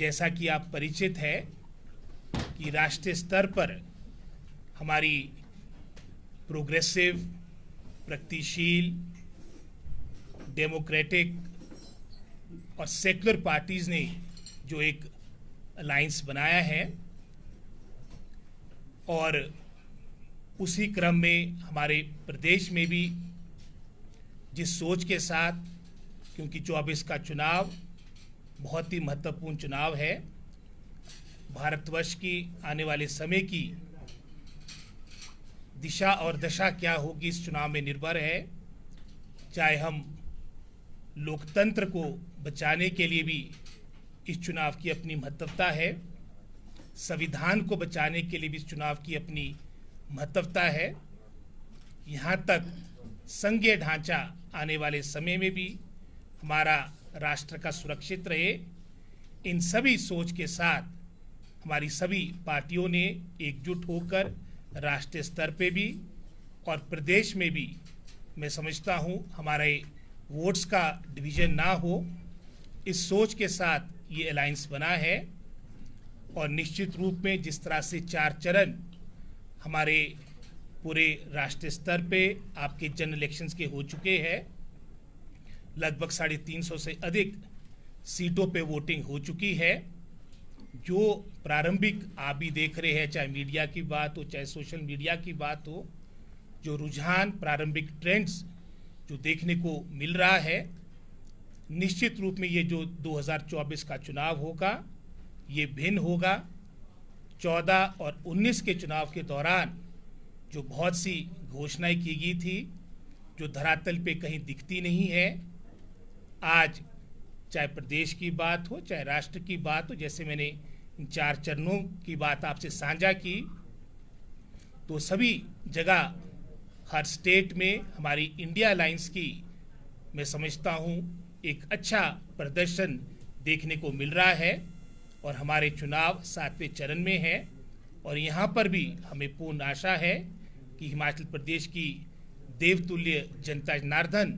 जैसा कि आप परिचित है कि राष्ट्रीय स्तर पर हमारी प्रोग्रेसिव, प्रगतिशील, डेमोक्रेटिक और सेक्युलर पार्टीज ने जो एक अलायंस बनाया है, और उसी क्रम में हमारे प्रदेश में भी जिस सोच के साथ, क्योंकि 24 का चुनाव बहुत ही महत्वपूर्ण चुनाव है, भारतवर्ष की आने वाले समय की दिशा और दशा क्या होगी इस चुनाव में निर्भर है। चाहे हम लोकतंत्र को बचाने के लिए भी इस चुनाव की अपनी महत्वता है, संविधान को बचाने के लिए भी इस चुनाव की अपनी महत्वता है, यहाँ तक संघीय ढांचा आने वाले समय में भी हमारा राष्ट्र का सुरक्षित रहे। इन सभी सोच के साथ हमारी सभी पार्टियों ने एकजुट होकर राष्ट्रीय स्तर पे भी और प्रदेश में भी, मैं समझता हूँ, हमारे वोट्स का डिवीजन ना हो, इस सोच के साथ ये अलायंस बना है। और निश्चित रूप में जिस तरह से 4 चरण हमारे पूरे राष्ट्रीय स्तर पे आपके जनरल इलेक्शंस के हो चुके हैं, लगभग 350 से अधिक सीटों पे वोटिंग हो चुकी है। जो प्रारंभिक आप भी देख रहे हैं, चाहे मीडिया की बात हो, चाहे सोशल मीडिया की बात हो, जो रुझान, प्रारंभिक ट्रेंड्स जो देखने को मिल रहा है, निश्चित रूप में ये जो 2024 का चुनाव होगा ये भिन्न होगा। 14 और 19 के चुनाव के दौरान जो बहुत सी घोषणाएं की गई थी, जो धरातल पे कहीं दिखती नहीं है, आज चाहे प्रदेश की बात हो, चाहे राष्ट्र की बात हो, जैसे मैंने इन 4 चरणों की बात आपसे साझा की, तो सभी जगह हर स्टेट में हमारी इंडिया अलायंस की, मैं समझता हूँ, एक अच्छा प्रदर्शन देखने को मिल रहा है। और हमारे चुनाव 7वें चरण में है, और यहाँ पर भी हमें पूर्ण आशा है कि हिमाचल प्रदेश की देवतुल्य जनता जनार्दन,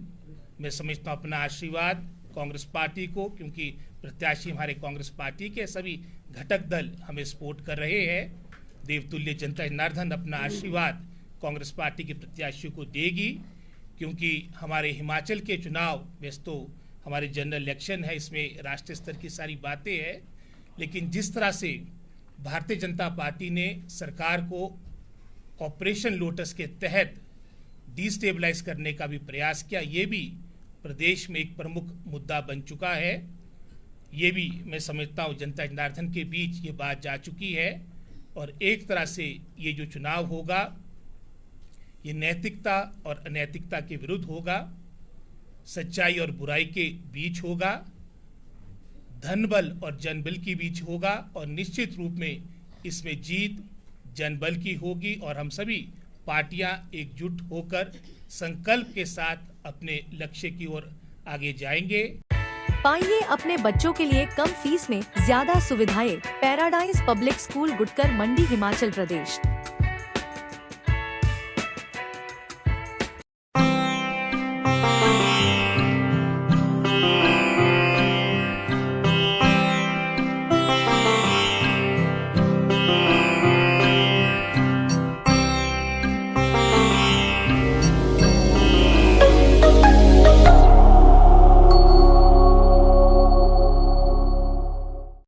मैं समझता हूँ, अपना आशीर्वाद कांग्रेस पार्टी को, क्योंकि प्रत्याशी हमारे कांग्रेस पार्टी के सभी घटक दल हमें सपोर्ट कर रहे हैं, देवतुल्य जनता जनार्दन अपना आशीर्वाद कांग्रेस पार्टी के प्रत्याशियों को देगी। क्योंकि हमारे हिमाचल के चुनाव, वैसे तो हमारे जनरल इलेक्शन है, इसमें राष्ट्रीय स्तर की सारी बातें हैं, लेकिन जिस तरह से भारतीय जनता पार्टी ने सरकार को ऑपरेशन लोटस के तहत डिस्टेबलाइज करने का भी प्रयास किया, ये भी प्रदेश में एक प्रमुख मुद्दा बन चुका है। ये भी मैं समझता हूँ जनता जनार्दन के बीच ये बात जा चुकी है, और एक तरह से ये जो चुनाव होगा ये नैतिकता और अनैतिकता के विरुद्ध होगा, सच्चाई और बुराई के बीच होगा, धनबल और जनबल के बीच होगा, और निश्चित रूप में इसमें जीत जनबल की होगी। और हम सभी पार्टियां एकजुट होकर संकल्प के साथ अपने लक्ष्य की ओर आगे जाएंगे। पाइए अपने बच्चों के लिए कम फीस में ज्यादा सुविधाएं पैराडाइज पब्लिक स्कूल गुटकर मंडी हिमाचल प्रदेश।